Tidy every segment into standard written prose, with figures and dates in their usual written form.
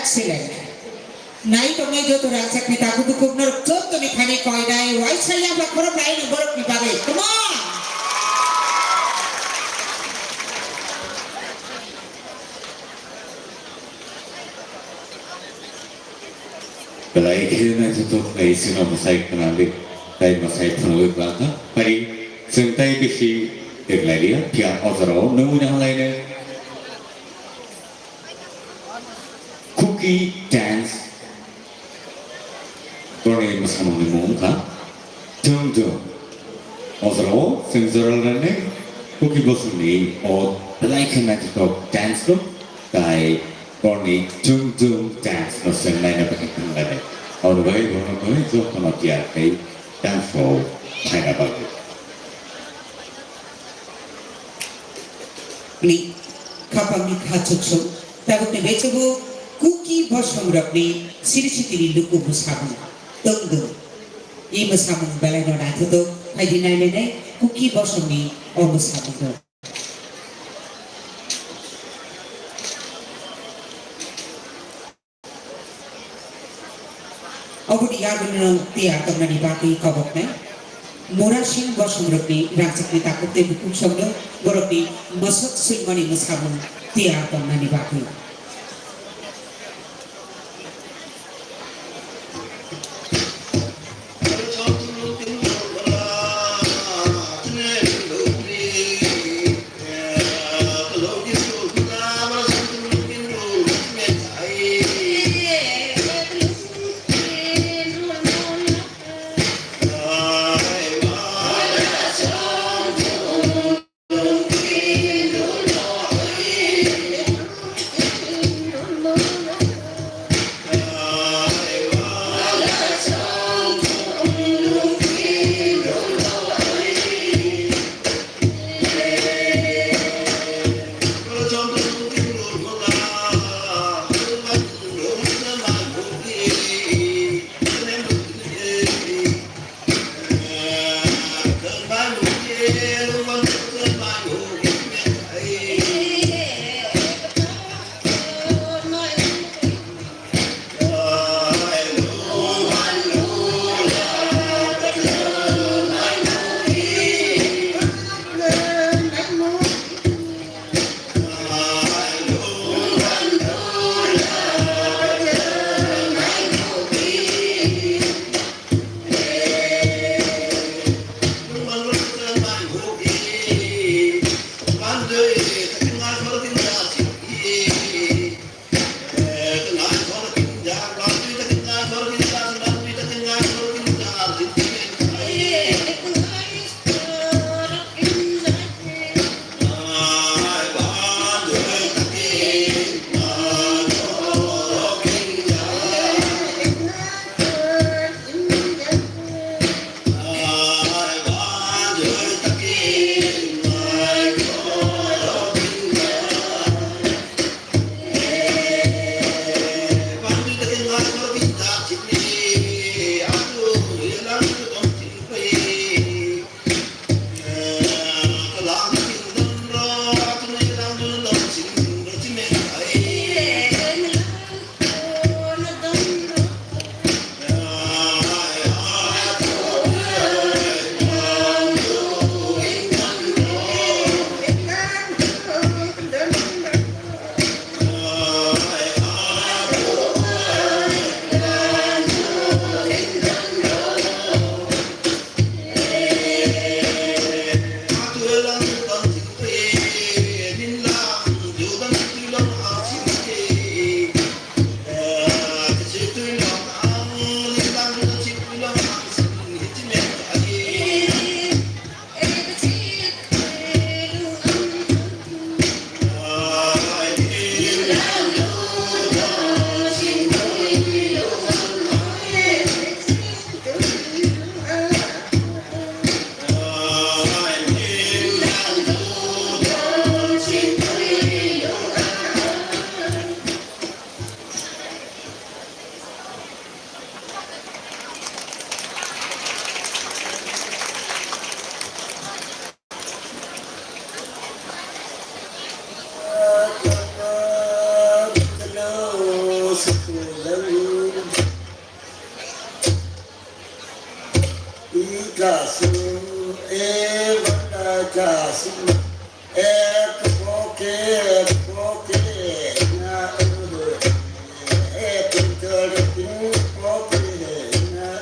excellent. Night of major to ransack with Abu Kubner, took the mechanic coin, why say I have a corrupt line of work with Bagay? Come on! Belai kira tu place in site penambil, time site penambil berapa? Hari sentai besi terlalu dia orang nunggu yang lain. Cookie dance, orang masih menunggu kan? Jom, orang sensor lainnya cookie bos ni, or belai kira tu dance tu, tai orang jom dance masih lain apa kita lain. और वही दोनों को जो हम किया है dance show final पर नी खापांगी खाचुचो तागुने बेचबो कुकी भसम रखनी सिरिसितिनि लुकु मुसाबु तंगदो ई मुसाबु बेलाय न नाथदो फाइदि नायलेनै cookie भसमनि a मुसाबु Abu diagonal tiap teman di baki kaboknya, murasing bosong roti rancak kita kutip buku songdo, berarti masuk silmani musabun tiap teman di baki. Jasu, Eva Jasu, Ek Poke, Na Uru, Ek Pintu Poke, Na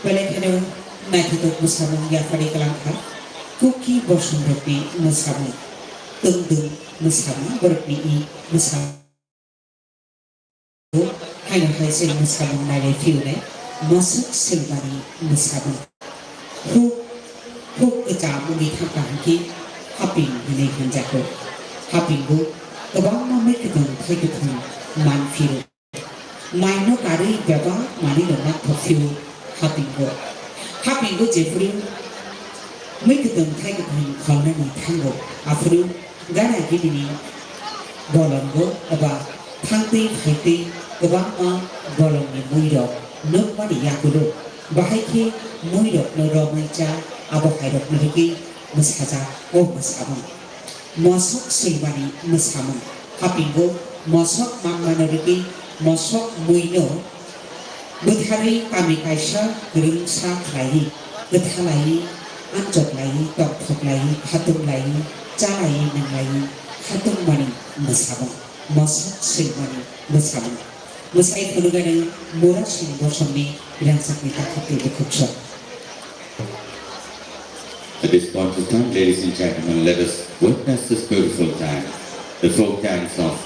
Balekano naitutuk musamung yafari kalangka kuki bosumropi musamung tungdung musamung berpi I musamung hanya hasil musamung nare fiune masuk silbari musamung hu kecamu di thangki haping ini hanjako hapingbu kebang namai kedung thaikedung manfiru maino kari beba mani lemak kofiu hapinggo jefri mekedung thaikedung khaunani thango afru gana gidini bolongo aba thangti phaiti kebang bolongni muirok nokmani yakulo bahayke muirok no romaicha abo hairok niki musaja o musamung mosok silbani musamung hapinggo mosok mangmanariki mosok muino Buthari kami kaisa gerungsa khlai gethalai anjok lai tok lai hatung lai chalai nanglai hatung mani musamung mosok silbani musamung musai khulugani mura sing bosomni rangsakni takati bukuksa. At this point of time, ladies and gentlemen, let us witness this beautiful dance, the folk dance of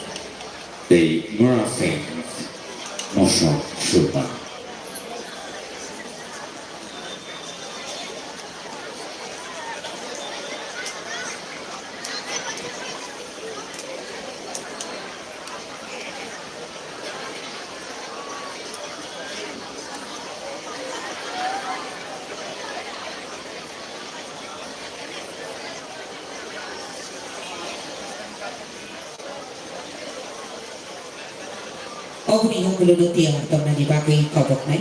the Mura Saints, Mosok Shulban. Ogni honglo tia tona di bagai kobok nai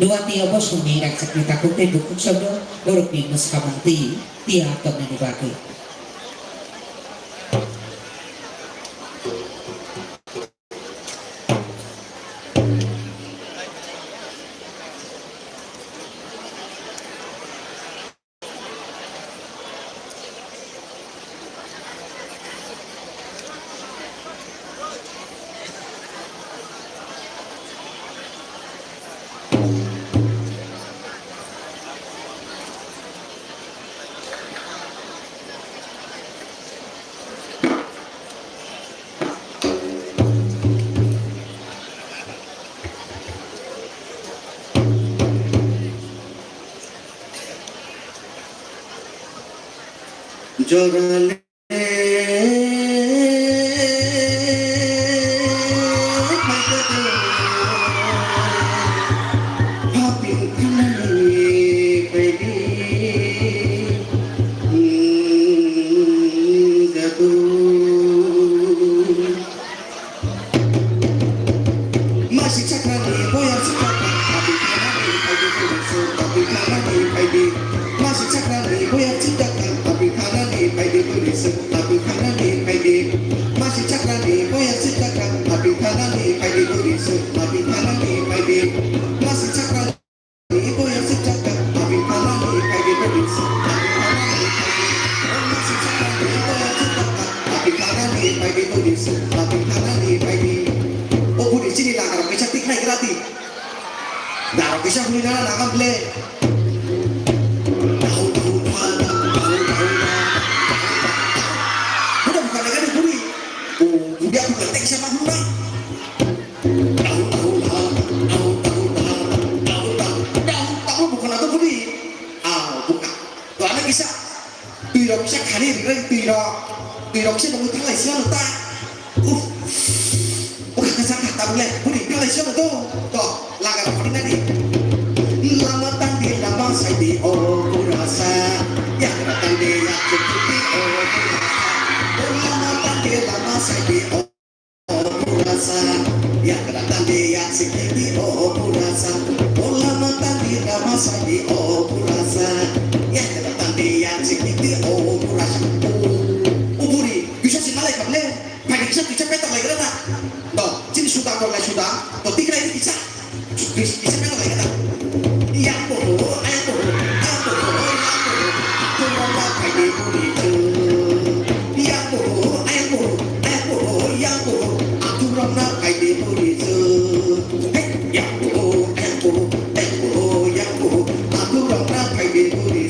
dua tia bosong ni raksak ni takut te bukuk sabdo borok ni musamung tia tona di bagai জড়ালে ভাবিল খানালে পাইলি যাদু masih cakrani boyar cakrani tapi kanani paidi kurisu tapi kanani paidi masih cakrani boyar cidakan tapi kanani paidi kurisu tapi kanani paidi masih cakrani boyar cidakan tapi kanani paidi kurisu tapi kanani paidi masih cakrani boyar cidakan tapi kanani paidi kurisu tapi kanani paidi masih cakrani boyar cidakan tapi kanani paidi kurisu tapi kanani paidi oh di sini lah kalau bisa tik naik gratis nah bisa beli nana nakam beli udah bukan lagi nih buri udah aku ketik sama buri tahu bukan atau buri bukan tuh anak bisa tidak bisa kali tidak bisa nunggu tangan siapa tak kesana tak boleh budi kalau siapa tu toh lagar budi tadi lama tadi lama saya di kurasa ya datang dia cukupi kurasa lama tadi lama saya di kurasa ya datang dia cukupi kurasa lama tadi lama saya di kurasa ya datang dia cukupi kurasa budi bisa si malaikat boleh pagi bisa petok lagi kan toh sini sudah kalau sudah toh tiga ini bisa petok lagi kan yang bodoh ayam bodoh aku mau pakai di budi yang bodoh ayam bodoh yang bodoh aku mau pakai di budi yang bodoh ayam bodoh yang bodoh aku mau pakai di budi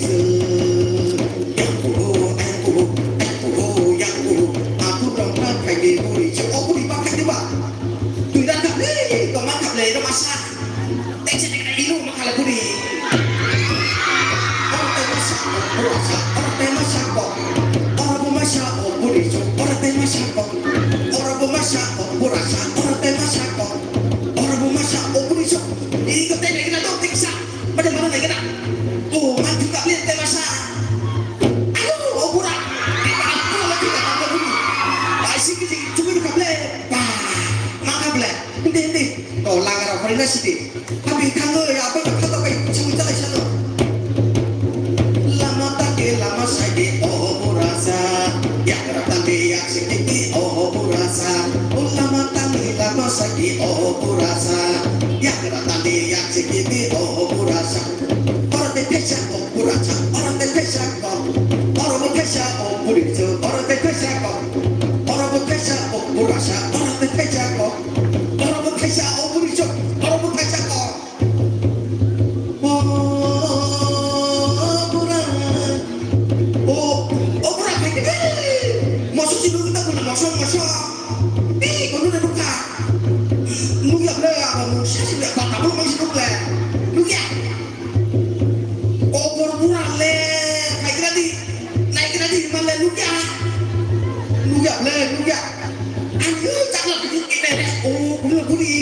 yang bodoh ayam bodoh yang bodoh aku mau pakai di budi oh budi pakai di bawah tidak kabel kau makan kabel itu masak teksnya dengan ilu makalah budi orang masak kok orang masak kok budi orang masak kok orang masak kok burasa orang masak kok orang masak kok budi ini kau tanya kita dong teksa pada mana lagi kita oh maju kabel teh masak aduh oh burang aku lagi tak ada budi pasti kita cuma di kabel hindi kau langar apa ini sih tapi kalau ya apa kata kayak cuma jalan sana lama tadi lama saya burasa ya tadi yang sedikit burasa lama tadi lama saya burasa ya tadi yang sedikit burasa orang desa burasa orang desa orang desa burasa orang desa orang desa burasa orang desa orang bekerja orang bekerja orang bekerja kok kurang kayak gini masuk sih dulu kita pun masuk ih kau udah buka lu ya boleh apa lu sih nggak apa belum masih boleh lu ya kurang le naik lagi di mana lu ya boleh lu ya ayo jangan bikin kita bener budi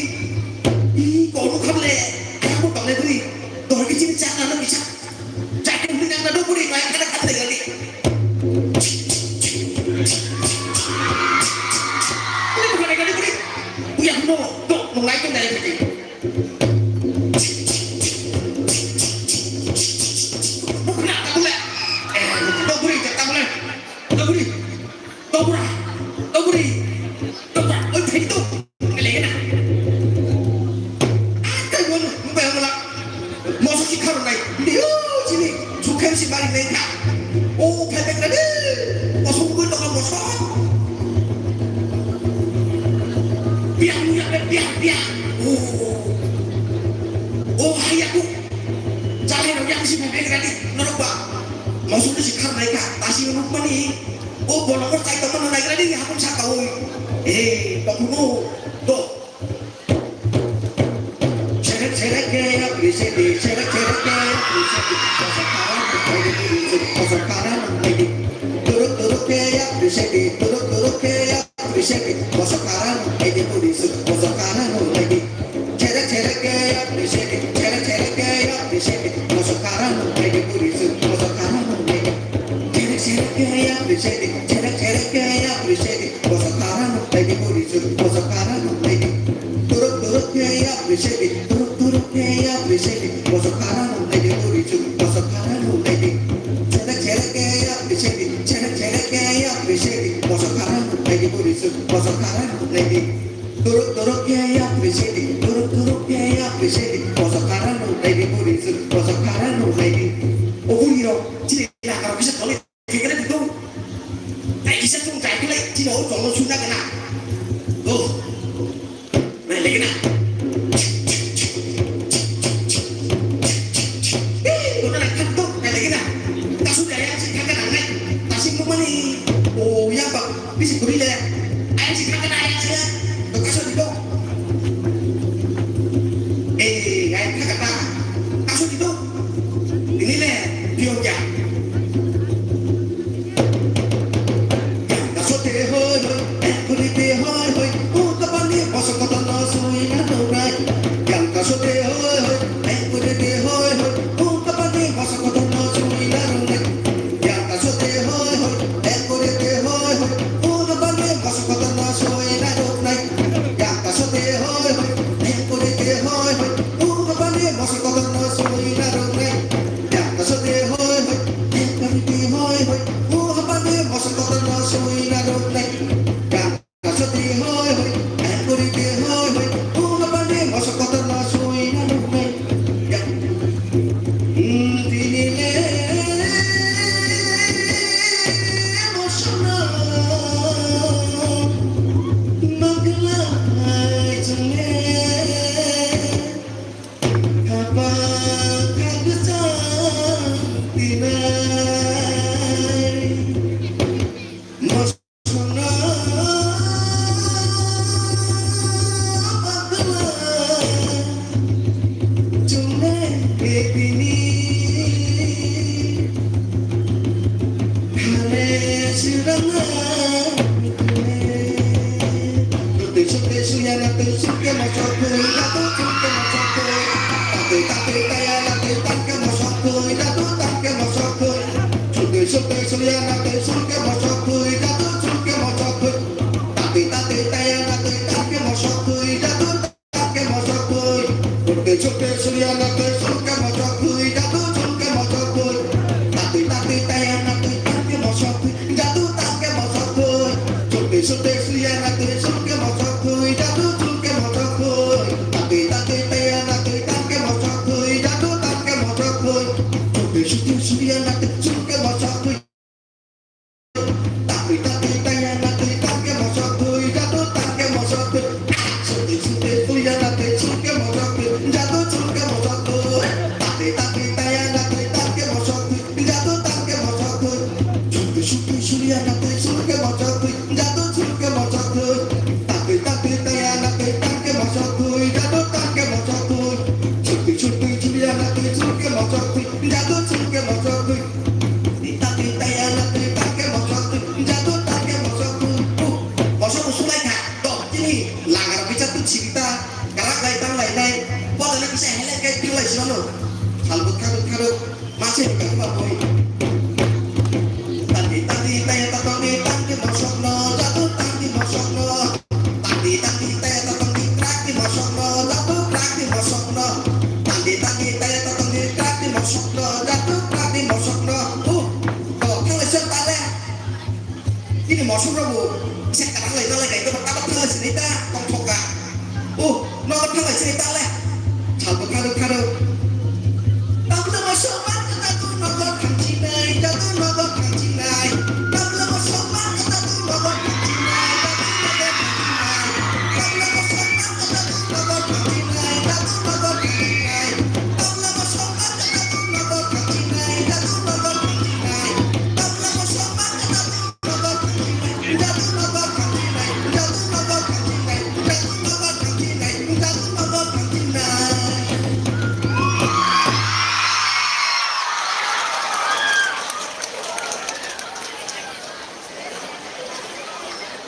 kau lu kabel aku kabel budi kau kecil jangan bisa jangan budi jangan ada budi kayak ada kata lagi ini bukan lagi budi yang mau naikkan dari budi bukan kabel kau budi jangan kabel kau budi oh itu kalian masuk si karun naik dia sini suka si balik naik oh kayak tadi masuk gue tak masuk biar oh ayahku cari yang si balik tadi nerobak masuk si karun naik tasih menurut mani oh bolong kau cai teman naik tadi hapun sakau tak bunuh tuh seret gaya bisa di seret gaya bisa di pasar karan lagi appreciate it. Chere appreciate it. Bosa karano lady booty so bosa karano lady. Turuk appreciate it. Turuk appreciate it. Bosa karano lady booty so bosa karano lady. Chere appreciate it. Chere appreciate it. Bosa karano lady booty so bosa karano lady. Turuk appreciate it. Turuk appreciate it. Bosa karano lady booty so bosa karano lady. Ovuliro, chỉ là cái sẽ có thì cái đấy không, cái sẽ không trái cái này chỉ nói cho nó xuống ra cái nào, này lấy cái nào, nó là khăn tốt, này lấy cái nào, ta xuống đây anh chỉ khăn cái nào này, ta xin không money, ya bang, biết gì cũng đi đây, anh chỉ khăn cái này anh chỉ, tôi cái số gì đâu, anh khăn cái nào, ta số gì đâu, ini nè. Điều giả Đã số thế hơi hơi Em cứ đi thế hơi hơi Ô ta bán đi Bỏ sao có ta nó xui Ngã đầu này Chẳng cả số thế hơi hơi Em cứ đi thế hơi hơi Ô ta bán đi Bỏ sao có ta nó xui Ngã đầu này Chẳng cả số thế hơi hơi Em cứ đi thế hơi hơi Ô ta bán đi Bỏ sao có ta nó xui Ngã đầu này Chẳng cả số thế hơi hơi Em cứ đi thế hơi hơi Ô ta bán đi Bỏ sao có ta nó xui Ngã đầu này so te hoi hoi em ka te hoi hoi o ha pa ne mo so ko no so i na do ne ka so te hoi hoi em ko te hoi hoi o ha pa ne mo so ko no so i na do ne ya ti ni le mo so na magla ai chung ne ka pa ka ga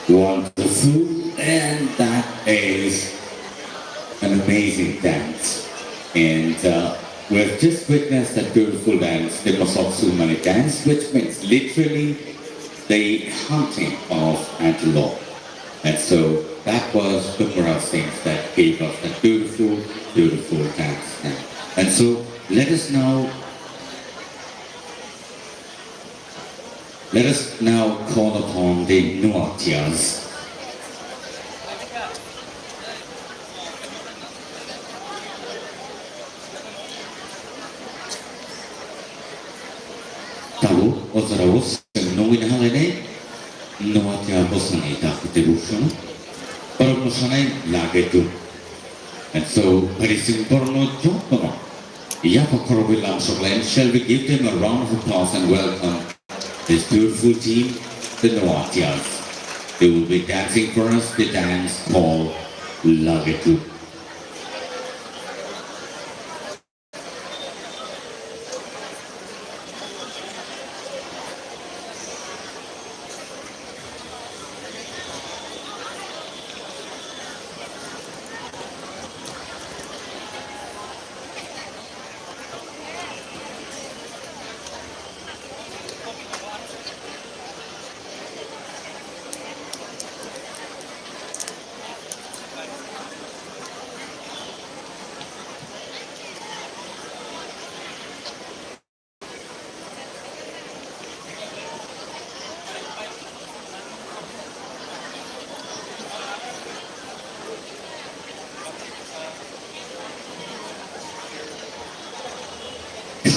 Wonderful, and that is an amazing dance. And we've just witnessed that beautiful dance, the Masok Sumani dance, which means literally the hunting of antelope. And so that was the moral things that gave us that beautiful, beautiful dance. And so let us now call upon the Nuatias. Tahu Ozaros nungguin hal ini Nuatia bosani tak devotion para bosani lagi tu. And so very simple no job no. Ya pakorobilam soklen, shall we give them a round of applause and welcome this beautiful team, the Nuatias. They will be dancing for us the dance called Lagetu.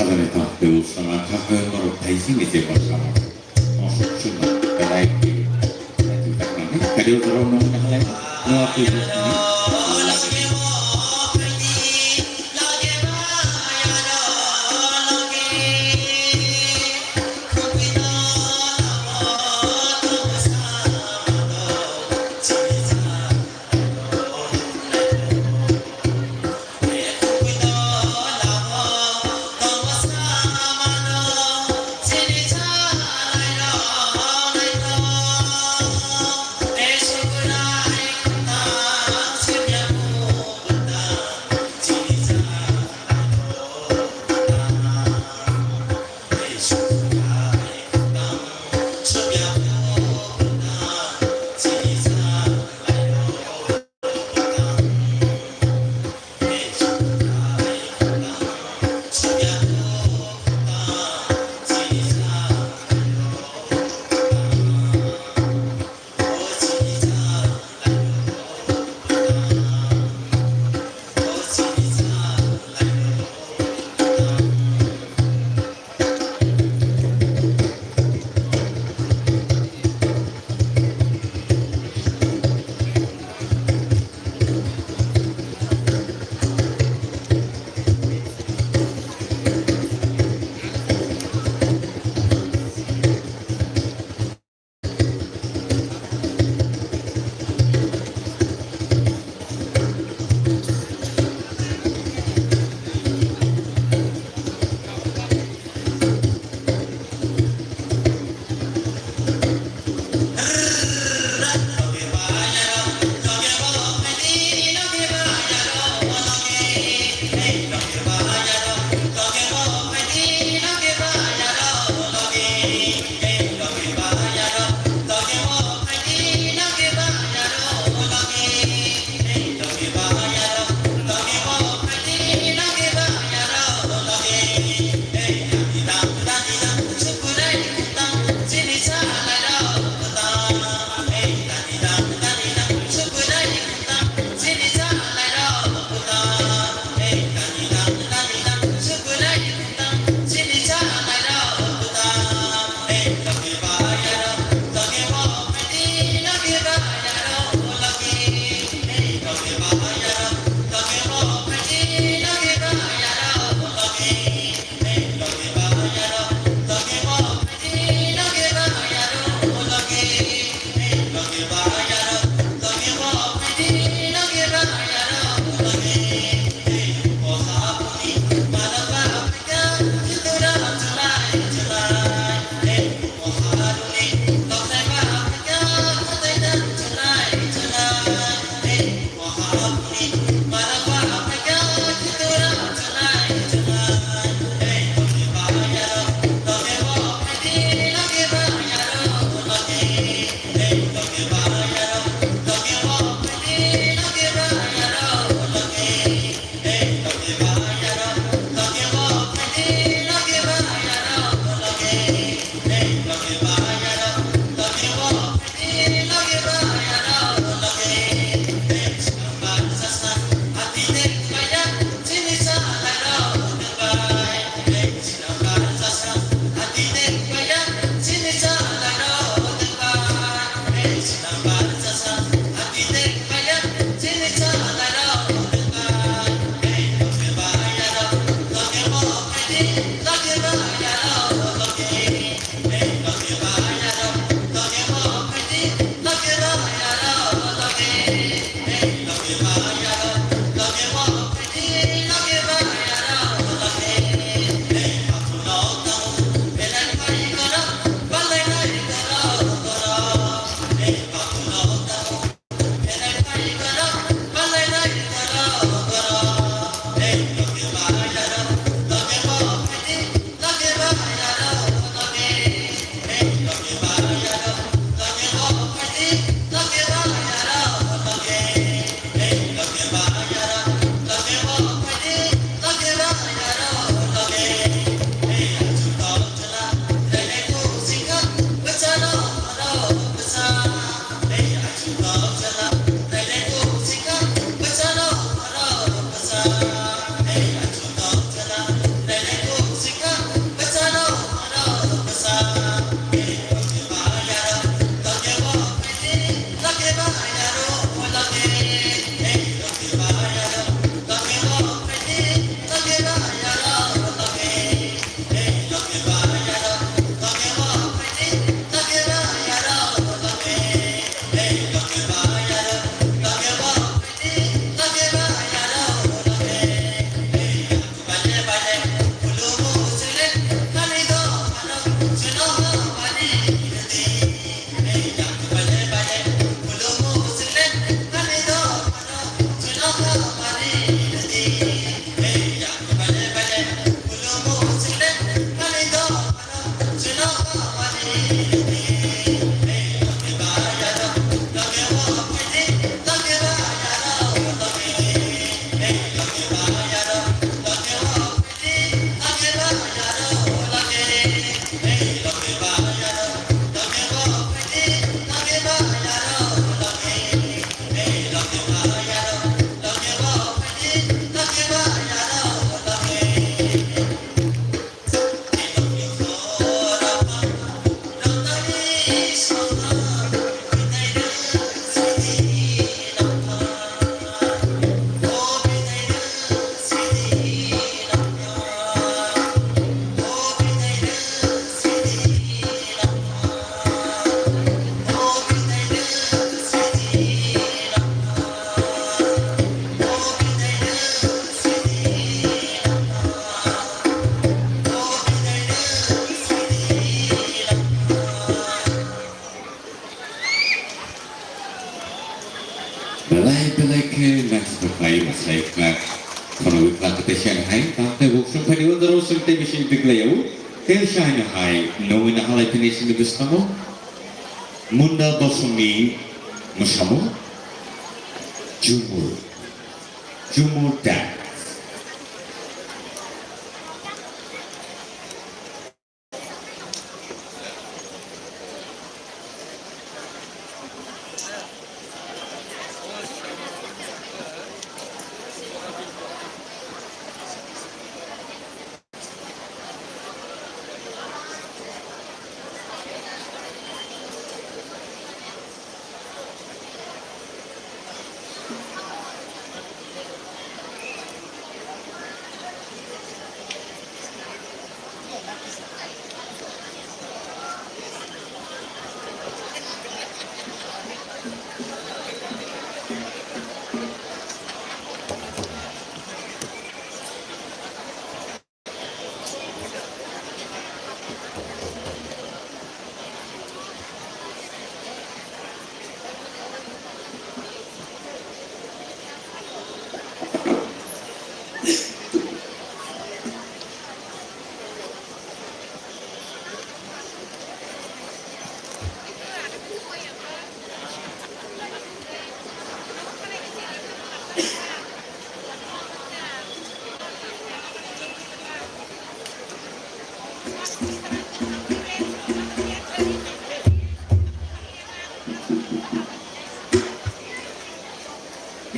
카드네타 배우사나 카드너로 다이싱이 되었다. 어서추나 그라이키 그다음에 그리고 들어오는 할래 노아트 Belai-belai ke nasi berkait masai ke kono wikla ke Shanghai, tapi bukan pada untuk urusan TV diklayau ke Shanghai, nomin halai penis ini bersama Munda Bosumi Musamu Jumur Dan.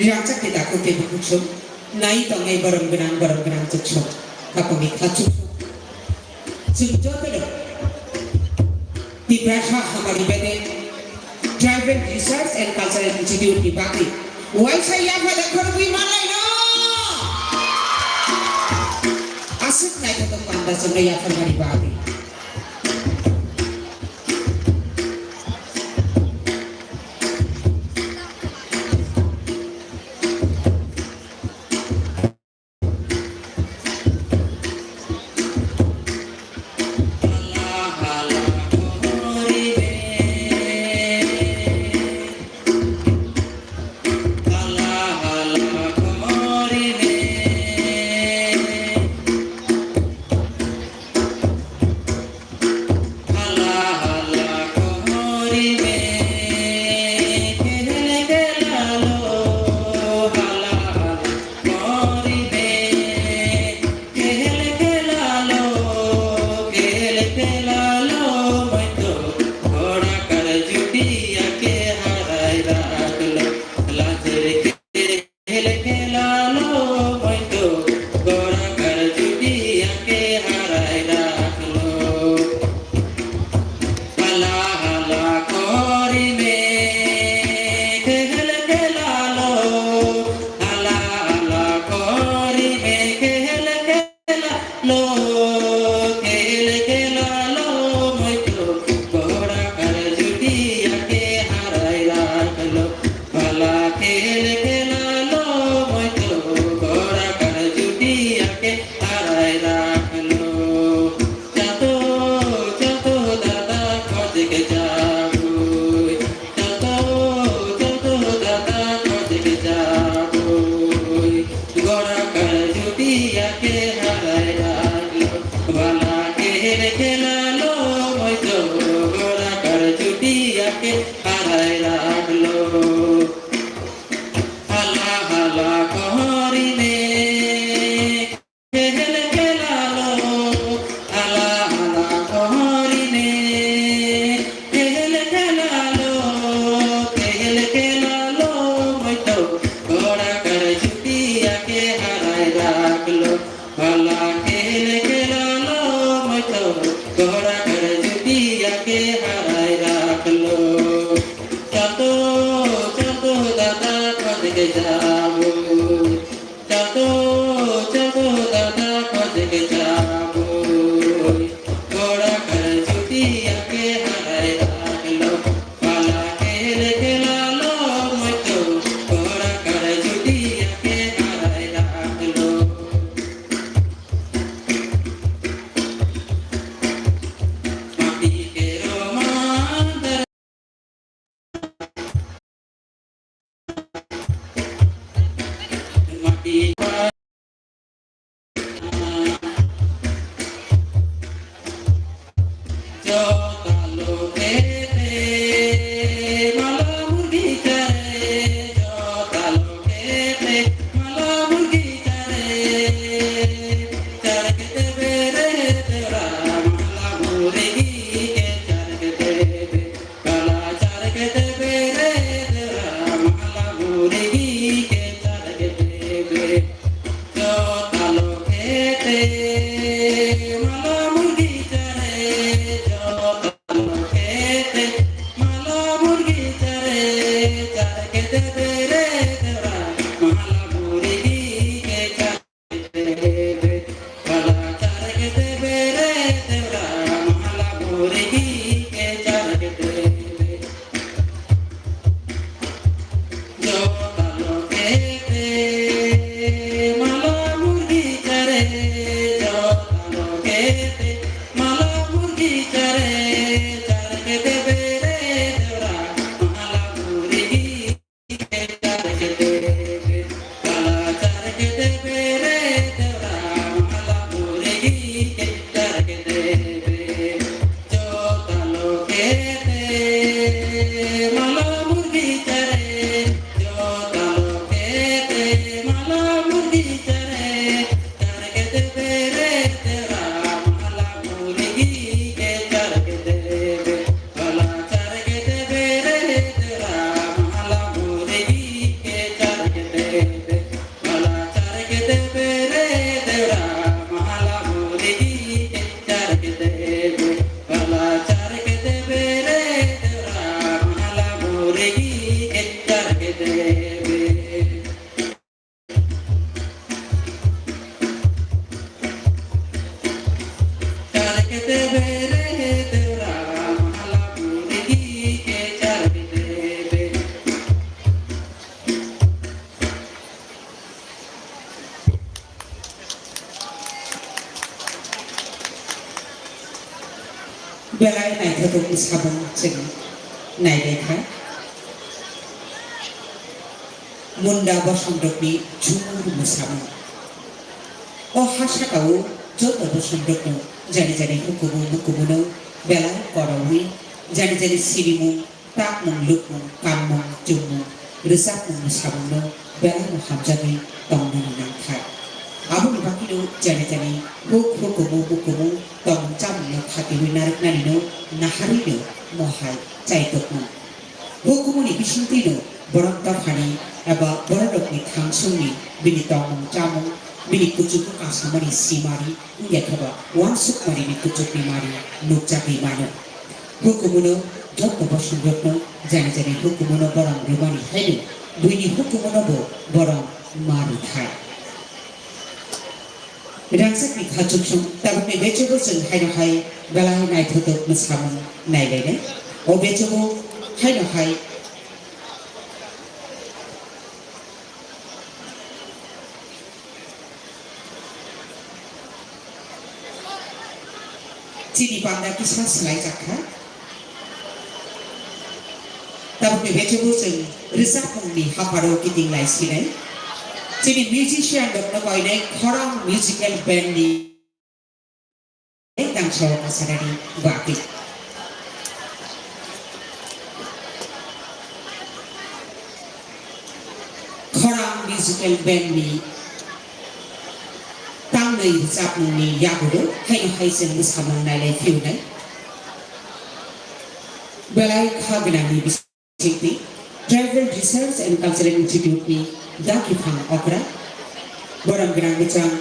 Raja kita aku ke bukucuk, naik tangai barang genang cecok, kapal mikacuk. Sejauh itu, di Bhaha हमारी बेटे Tribal Research and Cultural Institute di Bali. Why saya pada korbi mana ini? Asik naik ke tempat sebenarnya hamaरी Bali. মতো গোলাকার জুটিয়াকে হারায় রাখলো হালা হালা কহরিনে খেল খেলালো হালা হালা কহরিনে খেল খেলালো মতো গোলাকার জুটিয়াকে হারায় রাখলো হালা খেল খেলালো মতো গোলাকার জুটিয়াকে হারায় রাখলো যত যত দাদা খোঁজকে যাবো যত যত দাদা খোঁজকে যাবো গোলাকার জুটিয়াকে হারায় রাখলো পালা খেল খেলালো মতো গোলাকার জুটিয়াকে হারায় রাখলো মাটিকে রোমান মাটি জোতালো খেতে মালা মুরগি চরে জোতালো খেতে মালা মুরগি চরে চরকে দেবে রে তোরা মালা মুরগি কে চরকে দেবে কালা চরকে দেবে রে তোরা মালা মুরগি কে চরকে দেবে জোতালো খেতে মালা মুরগি চরে জোতালো খেতে মালা মুরগি চরে চরকে দেবে রে তোরা মালা মুরগি কে চরকে দেবে কালা চরকে দেবে রে তোরা মালা মুরগি কে চরকে দেবে জোতালো খেতে মালা মুরগি চরে জোতালো খেতে মালা মুরগি চরে চরকে দেবে রে তোরা মালা মুরগি কে চরকে দেবে কালা চরকে দেবে রে তোরা মালা মুরগি কে চরকে দেবে জোতালো খেতে মালা মুরগি চরে জোতালো খেতে মালা মুরগি চরে চরকে দেবে রে তোরা মালা মুরগি কে চরকে দেবে কালা চরকে দেবে রে তোরা মালা মুরগি কে চরকে দেবে কালা চরকে দেবে রে তোরা মালা মুরগি কে চরকে দেবে কালা চরকে দেবে রে তোরা মালা মুরগি কে চরকে দেবে চরকে দেবে রে তোরা মালা মুরগি কে চরকে দেবে बेलाय नायथाखौ साबोन जों नायबाय मुन्दा बसन्तनि झुमुर मोसामोन अहासाकाव जत बसन्तखौ जानि जानि हुकुमो बेलाय करावि जानि जानि सिरिमु ताकमुं लुकमुं काममुं जुमुं रोजाबमुं मोसामुंनो बेलाय हाबजागै तंनो नांखा abang bakino jani jani hukumu tong camno khatiwi narik nanino naharino mohai caitokno hukumuni bisintino borokta khani eba borodokni thangsungni bini tongmung camung bini kucuk asamani simari yathaba wansuk marini kucukni mari nukjaki mano hukumuno jotto bosundokno jani jani hukumuno borong ribani haino duini hukumuno bo borong maru thai Rangsakni khachuksum tabukni bechogo जों हायनो हाय बेलाय नायथोदोक मोसामोन नायलायनो o bechogo हायनो हाय chini panda kisa selai jakha tabukni bechogo जों रोजाबमुंनि हाफाराव गिदिंलाय सिनाय Jadi musician dokter koine korang musical band di tang show kasadari bakti. musical band ni tang nei chap ni ya bu hai sen musamang nai le fiu nai belai khagna ni bisiti Travel Research and Cultural Institute ni daki phang okra boram grang bichang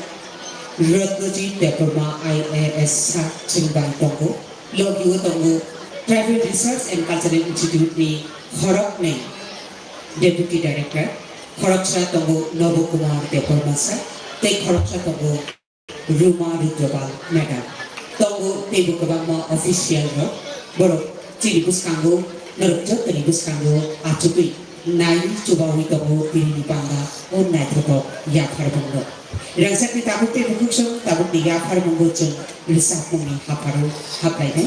Ratnaji Deparma IAS sa Chingbang Tongo Logi Tongo Travel Research and Cultural Institute ni Khorok ni Deputy Director Khorok sa Tongo Nobo Kumar Deparma sa te Khorok sa Tongo Ruma Rudabal Madam Tongo Tebu Kabama Official ro Borok Chiri Buskango Narukjot Tani Buskango Atupi Nai Chubawi Tongo Pirini Panga O Nai Toto Yakhar Bongo Rangsak ni tabuk te bukuk song tabuk ni Yakhar Bongo Chung Risak Mungi Haparu Hapai ne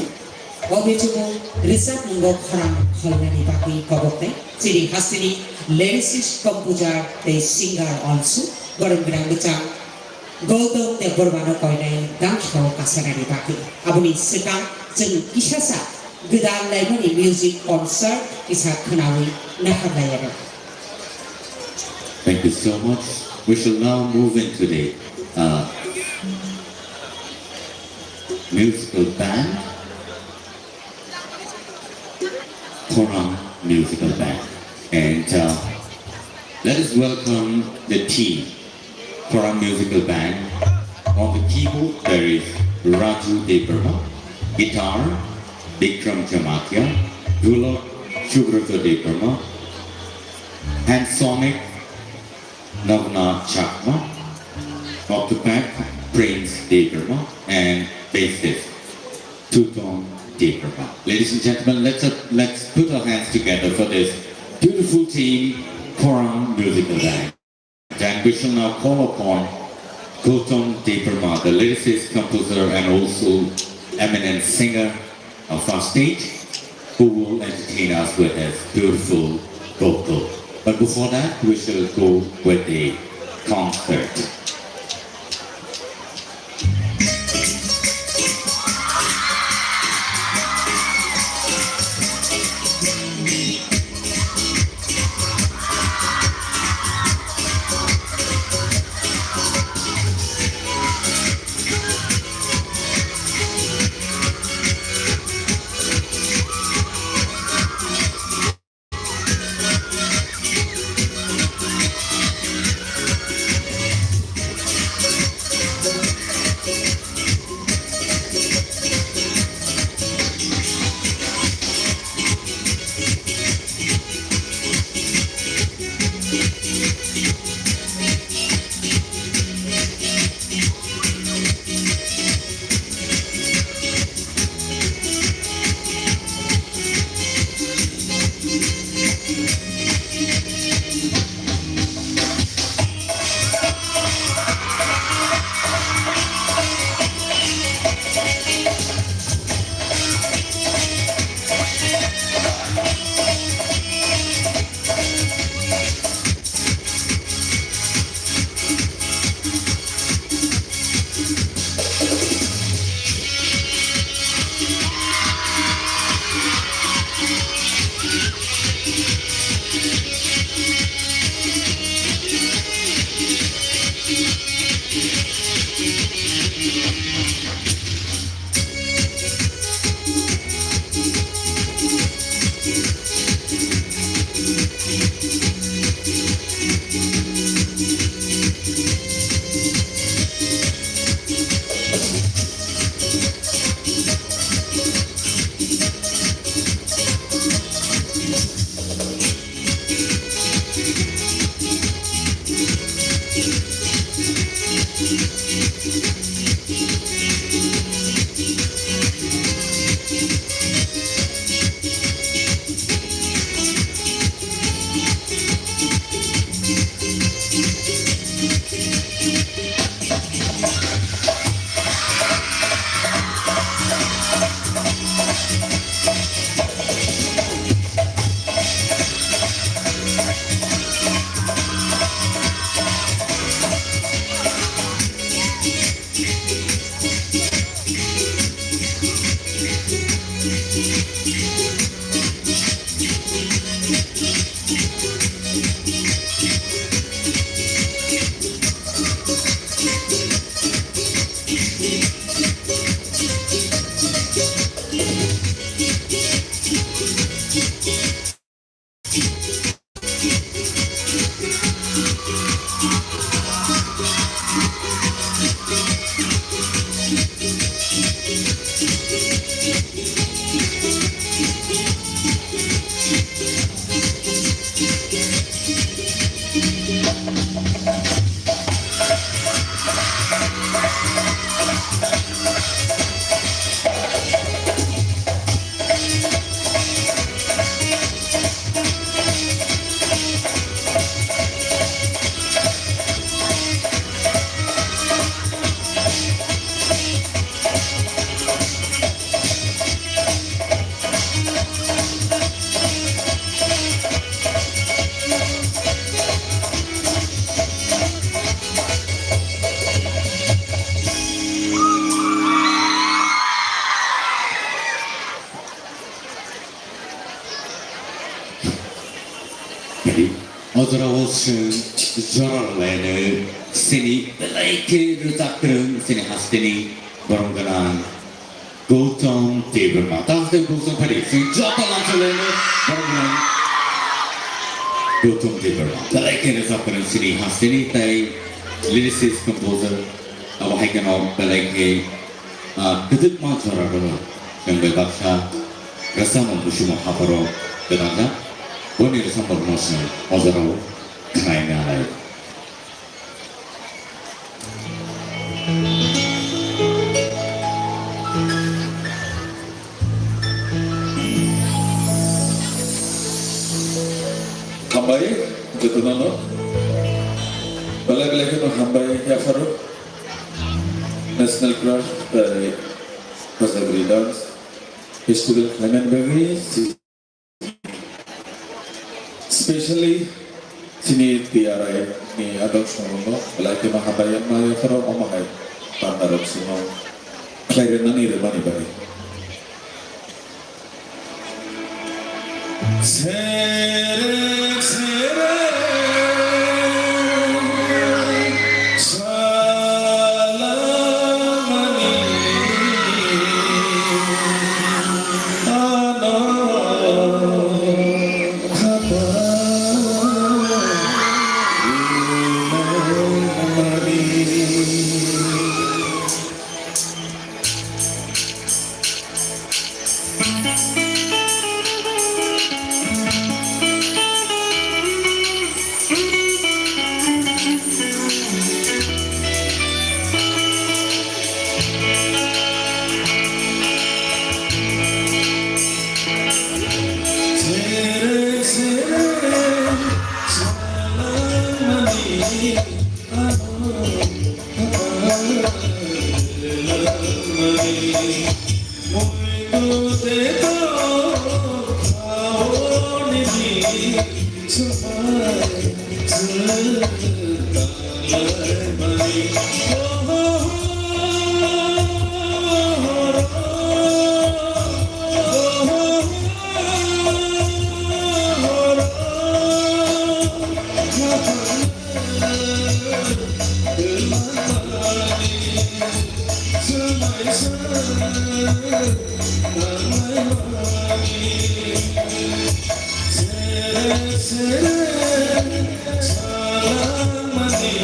Obe Chungo Risak Mungo Kharang Khalnani Baki Kobok ne Chiri Hastini lyricist composer te singer also Borong Grang Bichang Gautam te Borbano Koinai Dangshau Kasarani Baki Abuni Sikang Chung Kisasa Gedan Laimani Music Concert Isak Khanawi Nahabayana. Thank you so much. We shall now move into the musical band, Khorang Musical Band. And let us welcome the team, Khorang Musical Band. On the keyboard, there is Raju Debarma, guitar, Vikram Jamatia, Dhulak, Subrata Debarma, and sonic, Navna Chakma, octopath, Prince Debarma, and bassist, Tuton Debarma. Ladies and gentlemen, let's put our hands together for this beautiful team, Khorang Musical Band. And we shall now call upon Gautam Debarma, the lyricist, composer, and also eminent singer of our stage, who will entertain us with his beautiful vocal. But before that, we shall go with the concert. Jadi, Ozrawusun Zorolene sini belai rutak kereng sini hastini baranggalan Gautam Devarma. Tahun Gautam Padi sini jatuh langsung lene baranggalan Gautam Devarma. Belai rutak kereng sini hastini tay lyricist composer awahkan belai kedut macam orang yang berbahasa rasa membusuh mahaparo terangga. Bonir sambar masuk Ozraw kainnya lagi. Hambai, jatuh nano. Balai-balai kita hambai ya faru. National Crush dari Pasagri Dance Festival Clement Berry. Especially sini tiarai ni adol semua, belai mahabayan maya faro omahai pandarok semua, klairan ni remani bari. Serek serek salamani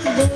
ano.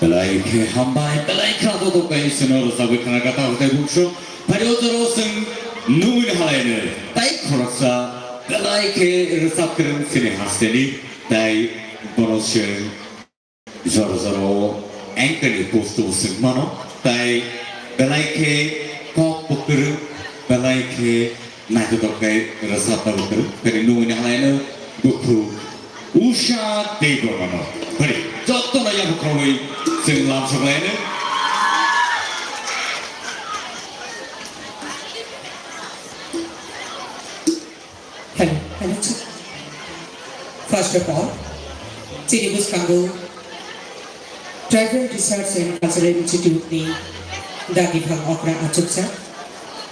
Belai ke hambai, belai kado to kai senor sabu kana kata utai buksho, pariotoro sing nuin halaine, tai korasa, belai ke resakren sini haseni, tai bonoshen, zoro angkeri posto sing mano, tai belai ke kok bukuru, belai ke naik to kai resata bukuru, peri nuin halaine bukuru, usha dego mano, peri, jatuh na yang bukuru sing langsung lainnya. Hello, first of all, Ciribus Kanggo Tribal Research and Cultural Institute ni Dagi Bhang Okra Achuksa,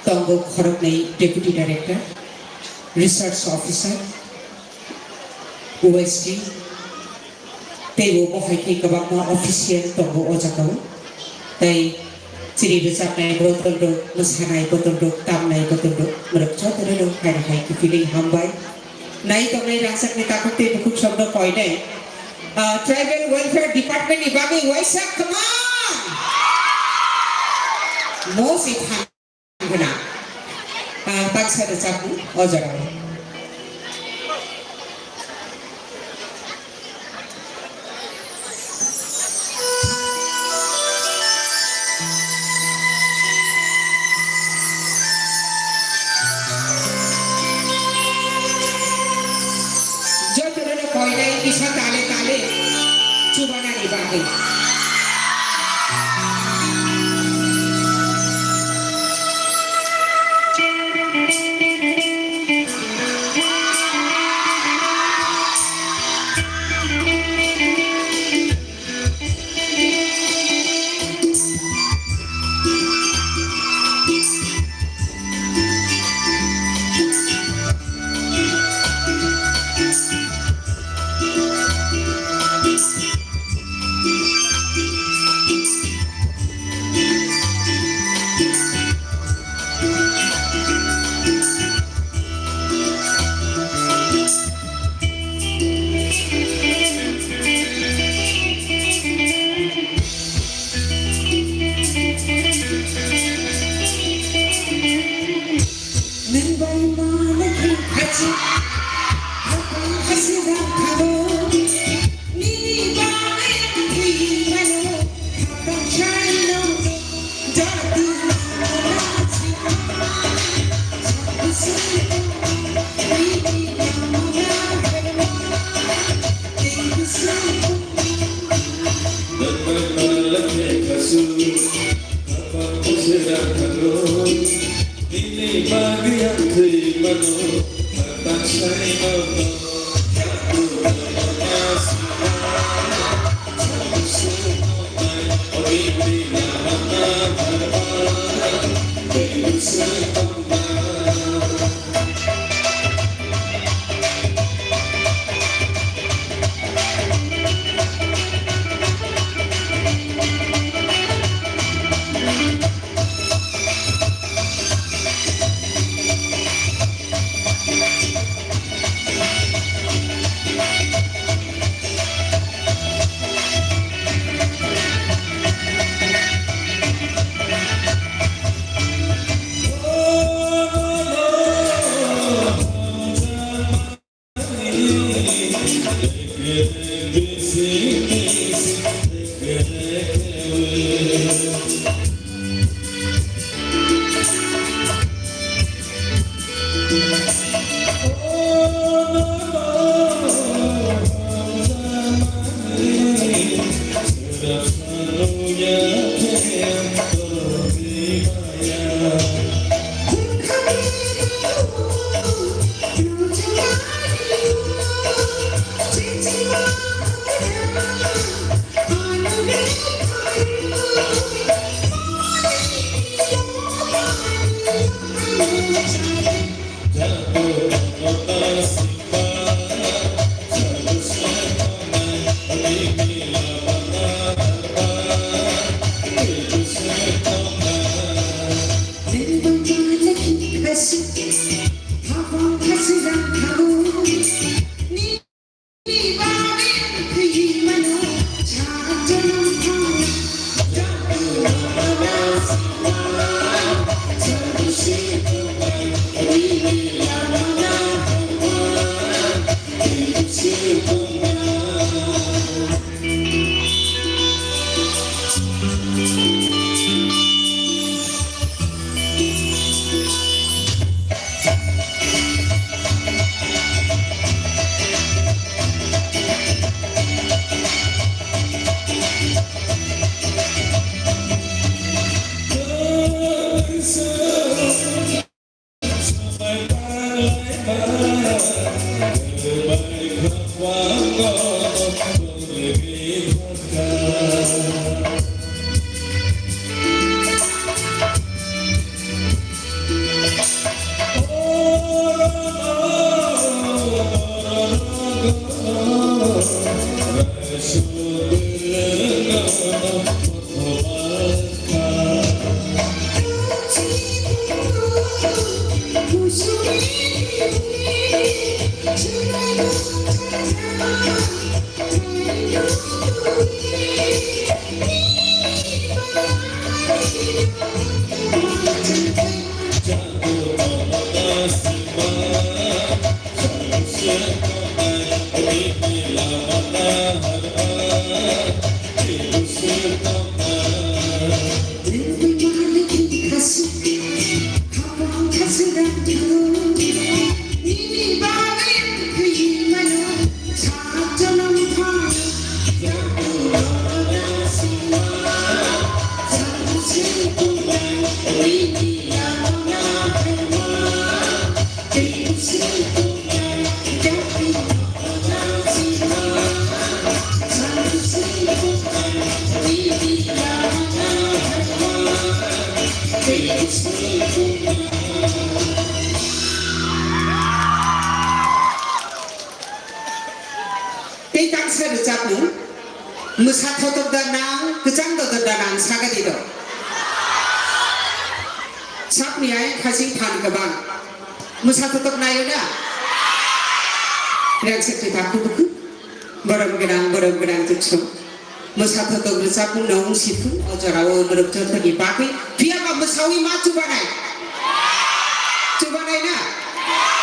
Tonggo Khorok ni Deputy Director, Research Officer, OSD, Tewo Mohai Kabakma Official Tonggo Ojakau, Tai Ciribus Apnai Botondo, Musanai Botondo, Tamnai Botondo, Merapcha Terado, Hai Feeling Hambai, Nai Tongai Ransak Nitakote Bukuk Sabdo Koide, Tribal Welfare Department Ibagi Waisak, come on! Most it Hangana. Taksa the Sapu, Ojakau. Bisa tali-tali coba nari bagi bagian timanu tak saya nono Musathotop danang, kejang dodot danang sagadido. Sapni ay kasing pan kabang. Musathotop nayo na. Yang sekitar kubuku, barang-barang tuksum. Musathotop bersapung naung sifu, ojarawo berubah pergi pakai. Dia apa musawi ma coba naik na.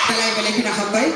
Kalai balik kena hambai.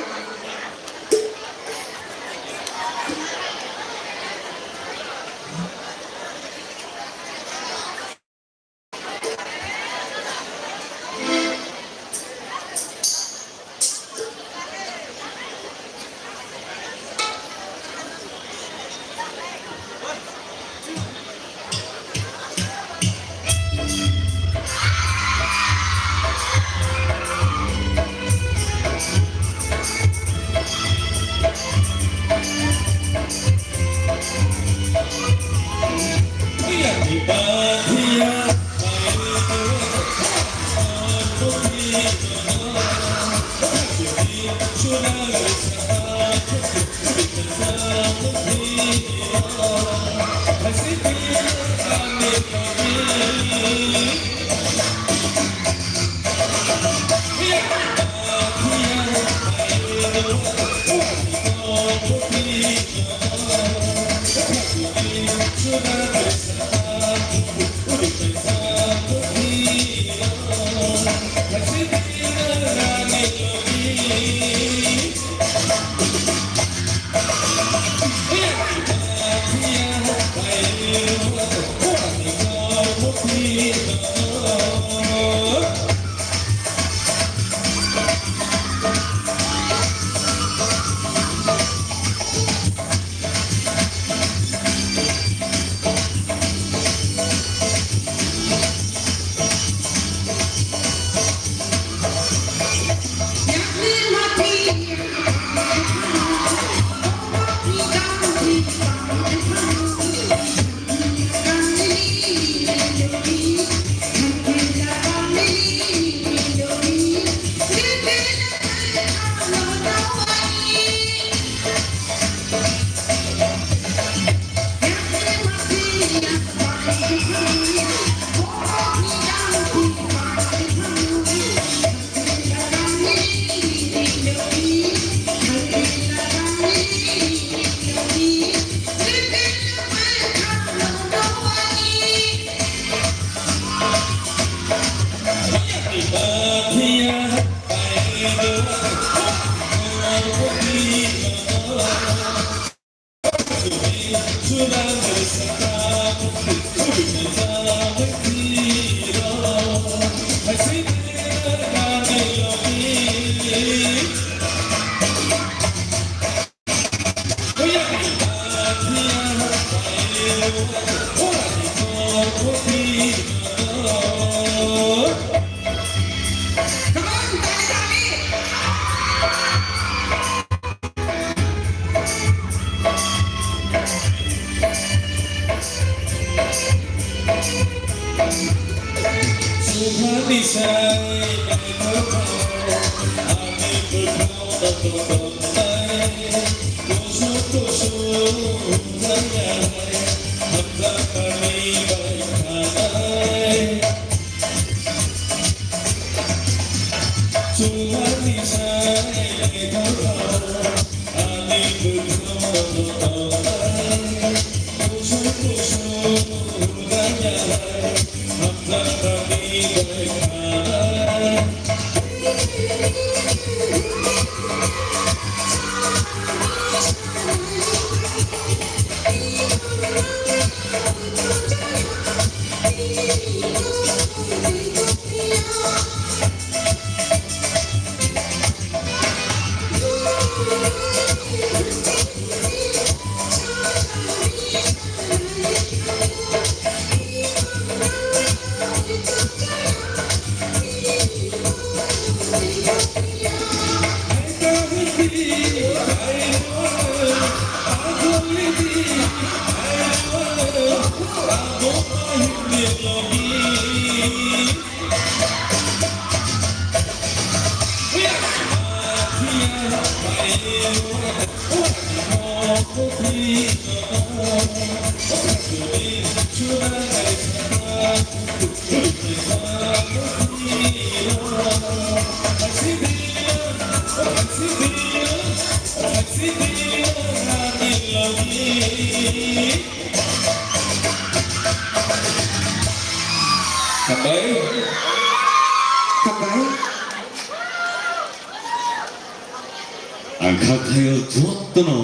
Angkathayo jotto no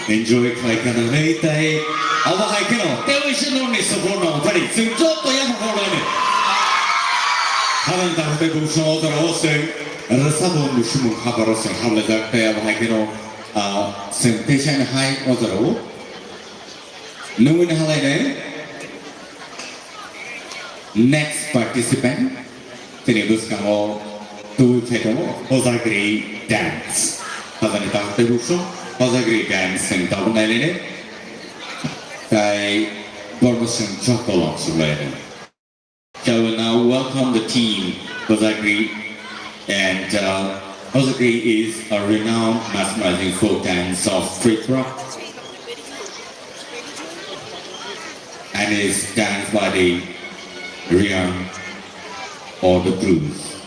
enjoy kaikana neitai awakai keno television no ni sokono pari sing jotto yamakono ne haran tahte gusho odara ose rasabo mushimu habarose hamle dakte awakai keno sing teshan hai odaro nungin halai ne next participant tini buskamo tu feto ozagri dance Hazani tahte gusho ozagri dance sing tabunai kai Bormosan Chocolate Lane. Shall we now welcome the team Ozagri and Ozagri is a renowned mesmerizing folk dance of Tripura and is danced by the Riyan or the Blues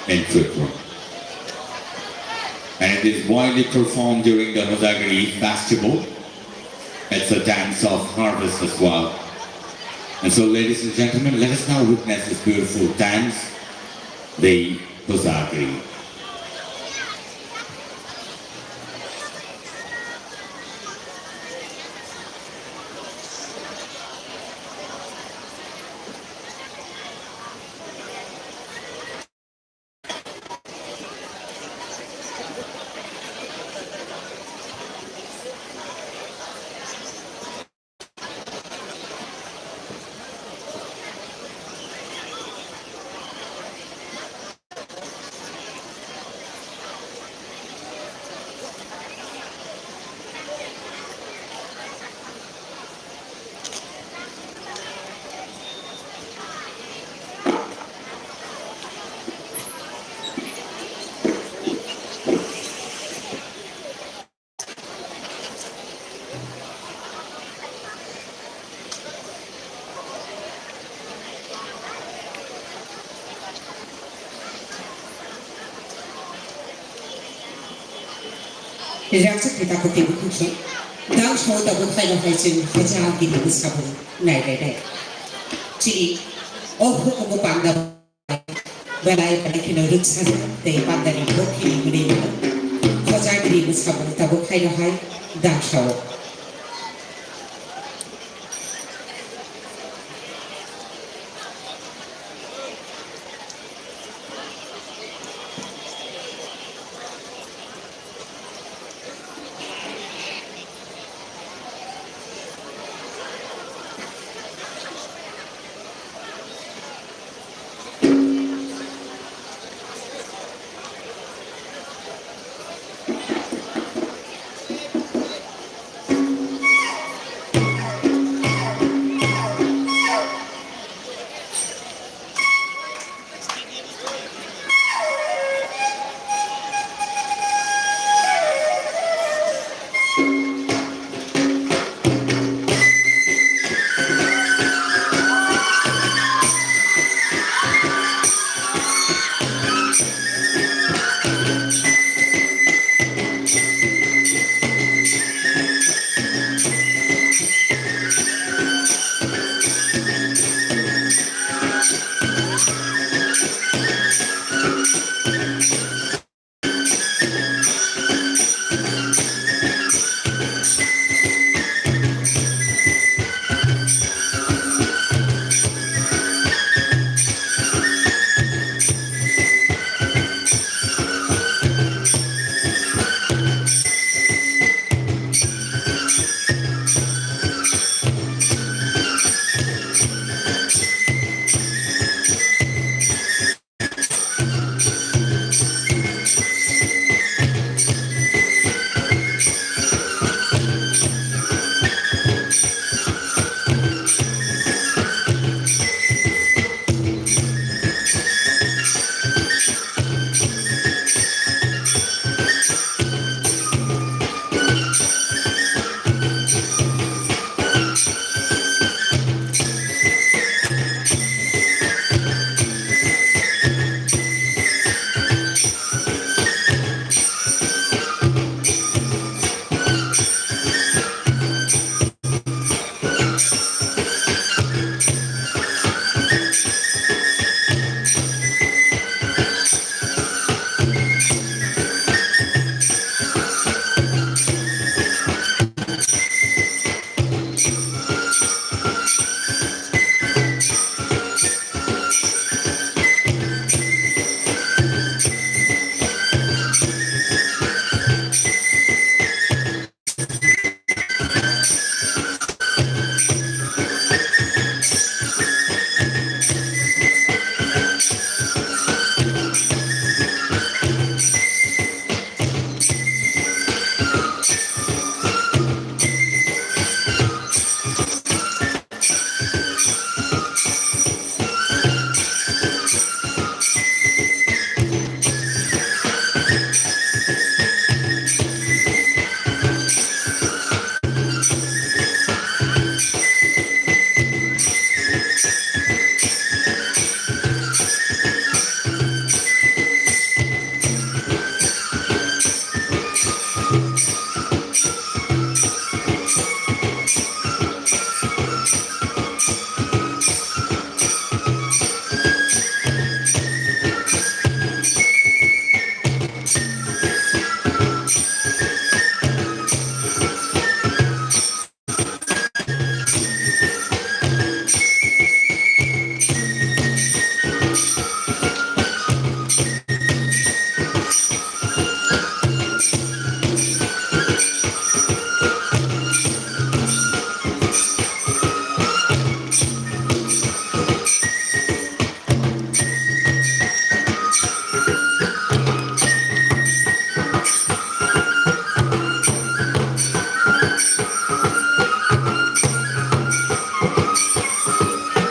in Tripura. And it is widely performed during the Ozagri festival. It's a dance of harvest as well. And so, ladies and gentlemen, let us now witness this beautiful dance, the Ozagri. Raja kita ko tibu kusi, dang show tabu khai na khai chin hajar gini besabu nai nai. Jadi, oh hukum panda, belai pada kena rut saja, tapi panda ni hoki ni gini. Hajar gini besabu tabu khai na khai dang show.